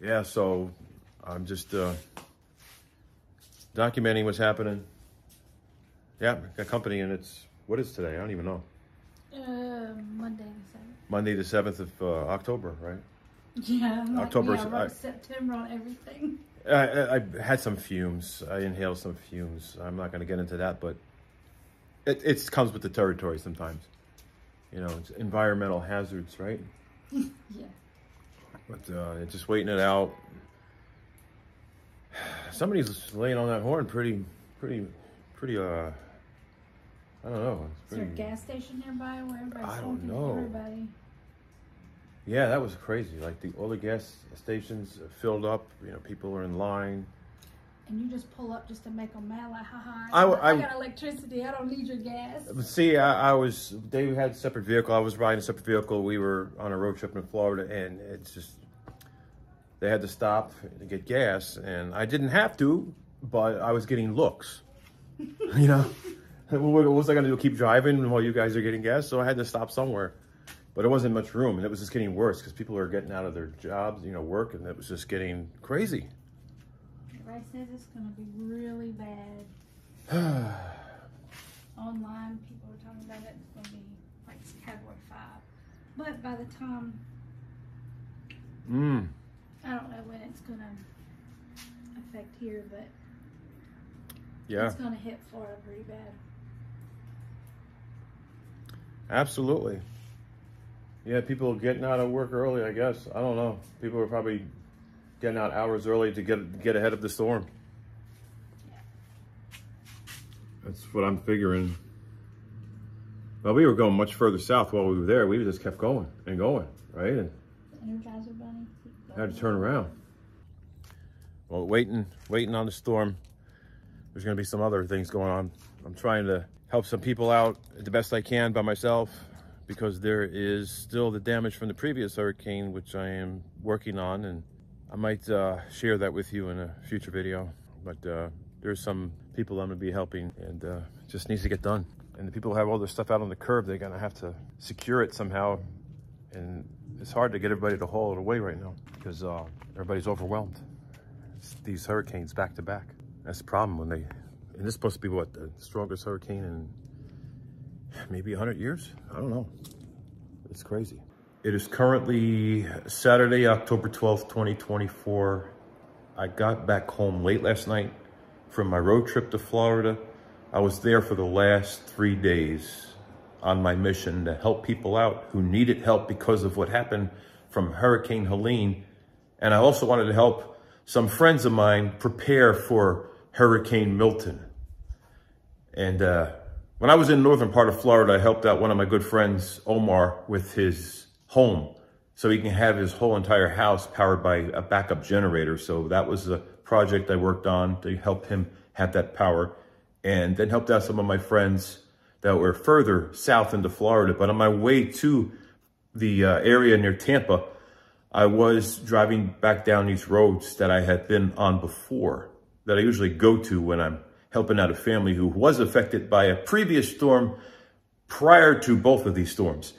Yeah, so I'm just documenting what's happening. Yeah, got company, and it's, what is today? I don't even know. Monday the 7th. Monday the 7th of October, right? Yeah, I'm October. Like, yeah, I wrote September on everything. I had some fumes. I inhaled some fumes. I'm not going to get into that, but it comes with the territory sometimes. You know, it's environmental hazards, right? Yeah. But just waiting it out. Somebody's laying on that horn pretty, I don't know. Is there a gas station nearby where everybody's I don't smoking? know. Everybody. Yeah, that was crazy. Like all the gas stations filled up. You know, people are in line. And you just pull up just to make them mad, like, haha, I got electricity, I don't need your gas. See, they had a separate vehicle. I was riding a separate vehicle. We were on a road trip in Florida, and it's just, they had to stop to get gas, and I didn't have to, but I was getting looks, you know? What was I gonna do, keep driving while you guys are getting gas? So I had to stop somewhere, but there wasn't much room, and it was just getting worse because people are getting out of their jobs, you know, work, and it was just getting crazy. Everybody says it's gonna be really bad. Online, people are talking about it. It's gonna be like Category 5. But by the time, I don't know when it's gonna affect here, but yeah, it's gonna hit Florida pretty bad. Absolutely. Yeah, people getting out of work early, I guess. I don't know. People are probably getting out hours early to get ahead of the storm. Yeah. That's what I'm figuring. Well, we were going much further south while we were there. We just kept going and going, right? And Energizer Bunny. had to turn around. Well, waiting on the storm. There's going to be some other things going on. I'm trying to help some people out the best I can by myself, because there is still the damage from the previous hurricane, which I am working on, and I might share that with you in a future video. But there's some people I'm going to be helping, and it just needs to get done. And the people who have all their stuff out on the curb, they're going to have to secure it somehow. And it's hard to get everybody to haul it away right now because everybody's overwhelmed. It's these hurricanes back to back. That's the problem when they, and this is supposed to be what, the strongest hurricane in maybe 100 years? I don't know. It's crazy. It is currently Saturday, October 12th, 2024. I got back home late last night from my road trip to Florida. I was there for the last 3 days on my mission to help people out who needed help because of what happened from Hurricane Helene. And I also wanted to help some friends of mine prepare for Hurricane Milton. And when I was in the northern part of Florida, I helped out one of my good friends, Omar, with his home so he can have his whole entire house powered by a backup generator. So that was a project I worked on to help him have that power, and then helped out some of my friends that were further south into Florida. But on my way to the area near Tampa, I was driving back down these roads that I had been on before, that I usually go to when I'm helping out a family who was affected by a previous storm prior to both of these storms.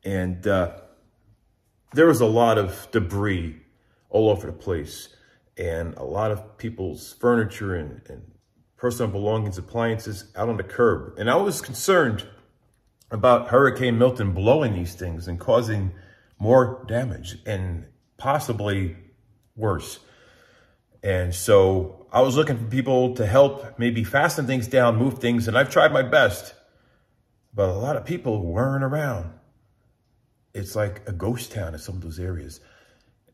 And there was a lot of debris all over the place, and a lot of people's furniture and personal belongings, appliances out on the curb. And I was concerned about Hurricane Milton blowing these things and causing more damage and possibly worse. And so I was looking for people to help maybe fasten things down, move things, and I've tried my best, but a lot of people weren't around. It's like a ghost town in some of those areas.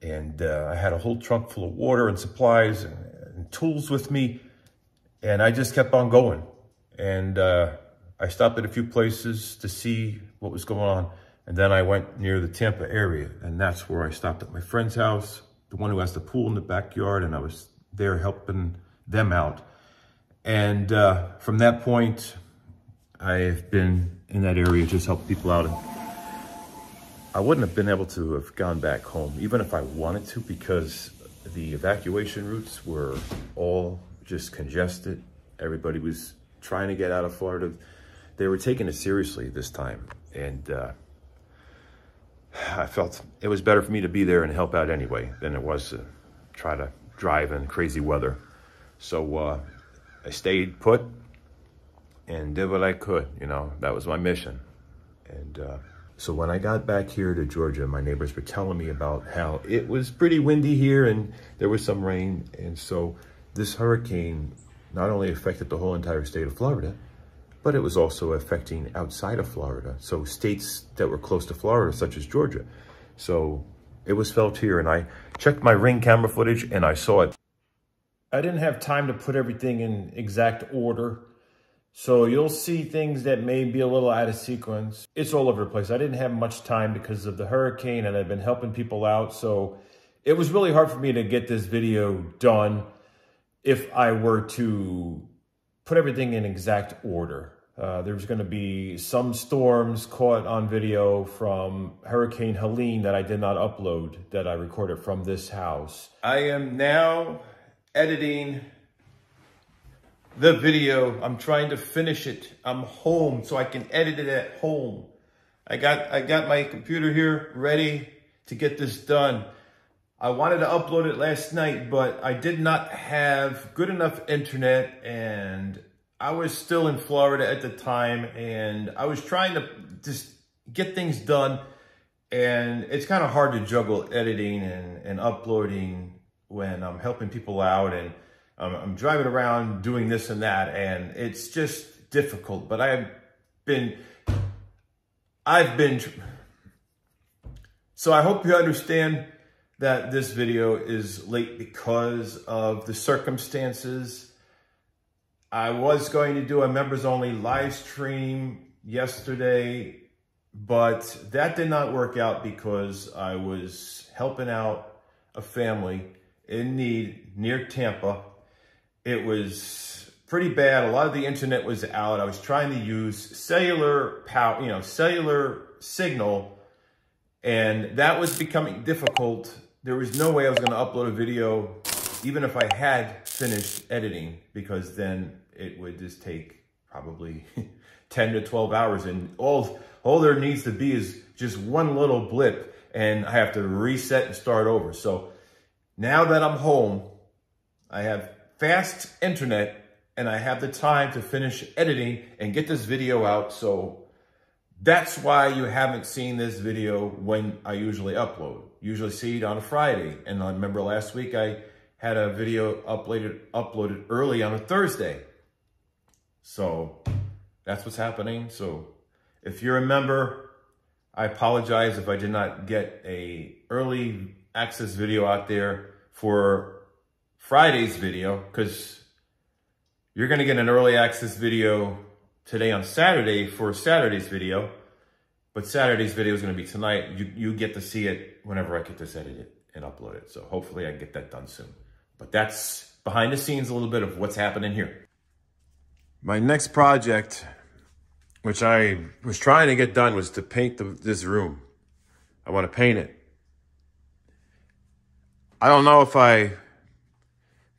And I had a whole trunk full of water and supplies and tools with me, and I just kept on going. And I stopped at a few places to see what was going on, and then I went near the Tampa area, and that's where I stopped at my friend's house, the one who has the pool in the backyard, and I was there helping them out. And from that point, I've been in that area, just helping people out. And I wouldn't have been able to have gone back home, even if I wanted to, because the evacuation routes were all just congested. Everybody was trying to get out of Florida. They were taking it seriously this time. And I felt it was better for me to be there and help out anyway than it was to try to drive in crazy weather. So I stayed put and did what I could. You know, that was my mission. And so when I got back here to Georgia, my neighbors were telling me about how it was pretty windy here and there was some rain. And so this hurricane not only affected the whole entire state of Florida, but it was also affecting outside of Florida. So states that were close to Florida, such as Georgia. So it was felt here, and I checked my Ring camera footage and I saw it. I didn't have time to put everything in exact order. So you'll see things that may be a little out of sequence. It's all over the place. I didn't have much time because of the hurricane, and I've been helping people out. So it was really hard for me to get this video done if I were to put everything in exact order. There's going to be some storms caught on video from Hurricane Helene that I did not upload, that I recorded from this house. I am now editing the video. I'm trying to finish it. I'm home so I can edit it at home. I got my computer here ready to get this done. I wanted to upload it last night, but I did not have good enough internet, and I was still in Florida at the time, and I was trying to just get things done, and it's kind of hard to juggle editing and uploading when I'm helping people out, and I'm driving around doing this and that, and it's just difficult. But I've been, so I hope you understand that this video is late because of the circumstances. I was going to do a members only live stream yesterday, but that did not work out because I was helping out a family in need near Tampa. It was pretty bad. A lot of the internet was out. I was trying to use cellular power, cellular signal, and that was becoming difficult. There was no way I was going to upload a video, even if I had finished editing, because then it would just take probably 10 to 12 hours, and all there needs to be is just one little blip, and I have to reset and start over. So now that I'm home, I have fast internet, and I have the time to finish editing and get this video out. So that's why you haven't seen this video when I usually upload. Usually see it on a Friday. And I remember last week I had a video uploaded early on a Thursday. So that's what's happening. So if you're a member, I apologize if I did not get a early access video out there for Friday's video, because you're going to get an early access video today on Saturday for Saturday's video, but Saturday's video is going to be tonight. You get to see it whenever I get this edited and upload it. So hopefully I can get that done soon. But that's behind the scenes, a little bit of what's happening here. My next project, which I was trying to get done, was to paint this room. I want to paint it. I don't know if I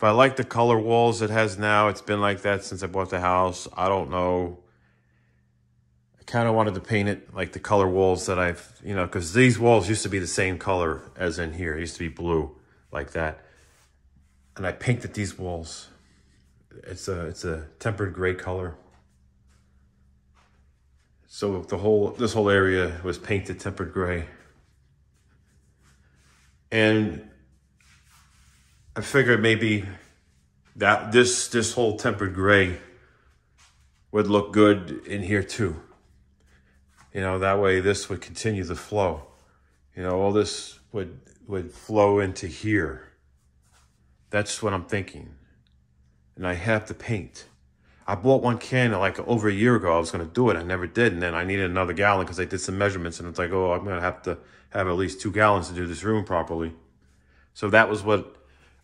like the color walls it has now. It's been like that since I bought the house. I don't know. kind of wanted to paint it like the color walls that I've, you know, because these walls used to be the same color as in here. It used to be blue like that. And I painted these walls. It's a tempered gray color. So this whole area was painted tempered gray. And I figured maybe that this whole tempered gray would look good in here too. You know, that way this would continue the flow. You know, all this would flow into here. That's what I'm thinking. And I have to paint. I bought one can like over a year ago. I was going to do it. I never did. And then I needed another gallon because I did some measurements. And it's like, oh, I'm going to have at least 2 gallons to do this room properly. So that was what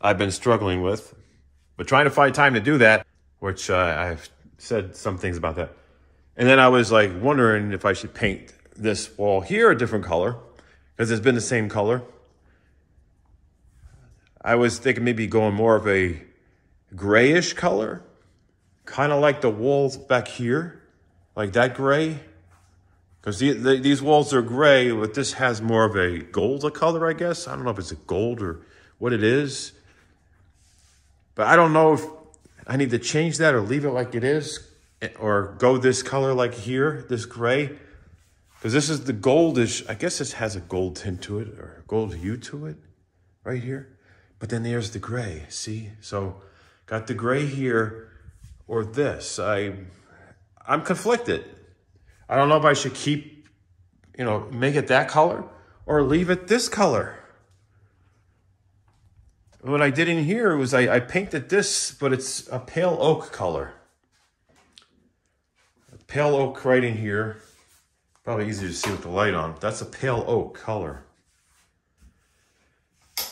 I've been struggling with. But trying to find time to do that, which I've said some things about that. And then I was like wondering if I should paint this wall here a different color because it's been the same color. I was thinking maybe going more of a grayish color, kind of like the walls back here, like that gray. Because these walls are gray, but this has more of a gold color, I guess. I don't know if it's a gold or what it is. But I don't know if I need to change that or leave it like it is, or go this color like here, this gray. Because this is the goldish, I guess this has a gold tint to it, or a gold hue to it, right here. But then there's the gray, see? So got the gray here or this. I'm conflicted. I don't know if I should keep, you know, make it that color or leave it this color. What I did in here was I painted this, but it's a pale oak color. A pale oak right in here. Probably easier to see with the light on. That's a pale oak color.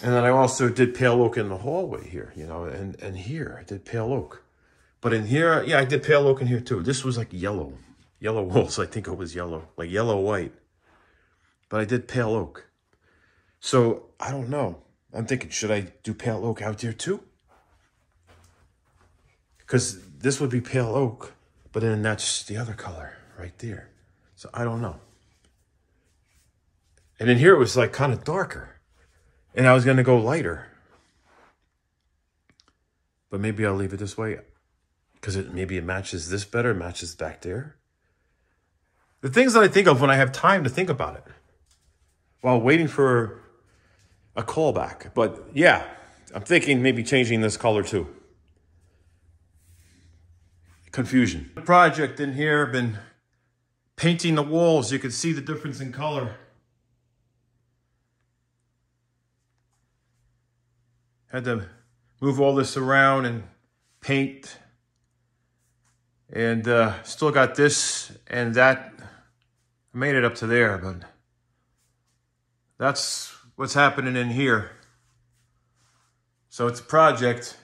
And then I also did pale oak in the hallway here, you know, and here I did pale oak. But in here, yeah, I did pale oak in here too. This was like yellow. Yellow walls, I think it was yellow, like yellow-white. But I did pale oak. So, I don't know. I'm thinking, should I do pale oak out there too? Because this would be pale oak, but then that's the other color right there. So, I don't know. And in here, it was like kind of darker. And I was going to go lighter. But maybe I'll leave it this way. Because maybe it matches this better, matches back there. The things that I think of when I have time to think about it. While waiting for a callback. But yeah, I'm thinking maybe changing this color too. Confusion. The project in here, been painting the walls. You can see the difference in color. Had to move all this around and paint. And still got this and that. I made it up to there, but that's what's happening in here. So it's a project.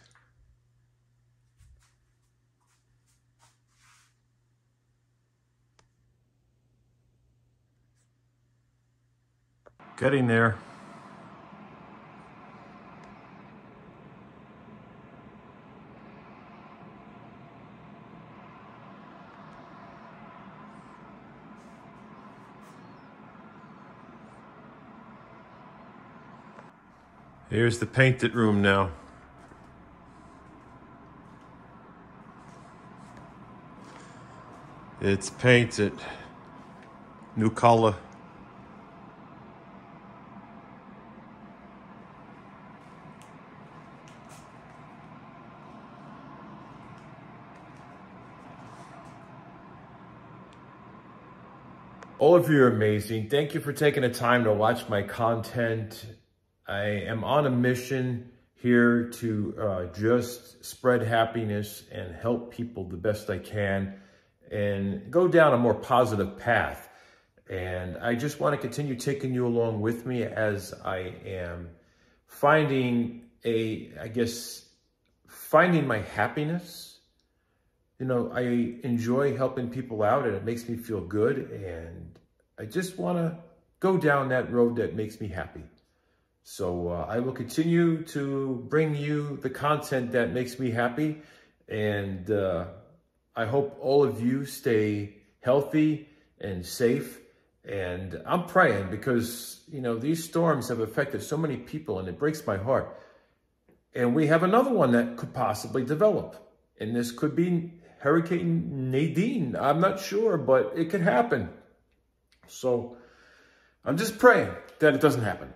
Getting there. Here's the painted room now. It's painted. New color. All of you are amazing. Thank you for taking the time to watch my content. I am on a mission here to just spread happiness and help people the best I can and go down a more positive path. And I just want to continue taking you along with me as I am finding finding my happiness. You know, I enjoy helping people out and it makes me feel good. And I just want to go down that road that makes me happy. So I will continue to bring you the content that makes me happy. And I hope all of you stay healthy and safe. And I'm praying because, you know, these storms have affected so many people and it breaks my heart. And we have another one that could possibly develop. And this could be Hurricane Nadine. I'm not sure, but it could happen. So I'm just praying that it doesn't happen.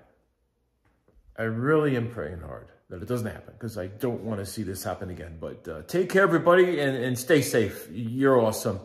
I really am praying hard that it doesn't happen because I don't want to see this happen again. But take care, everybody, and stay safe. You're awesome.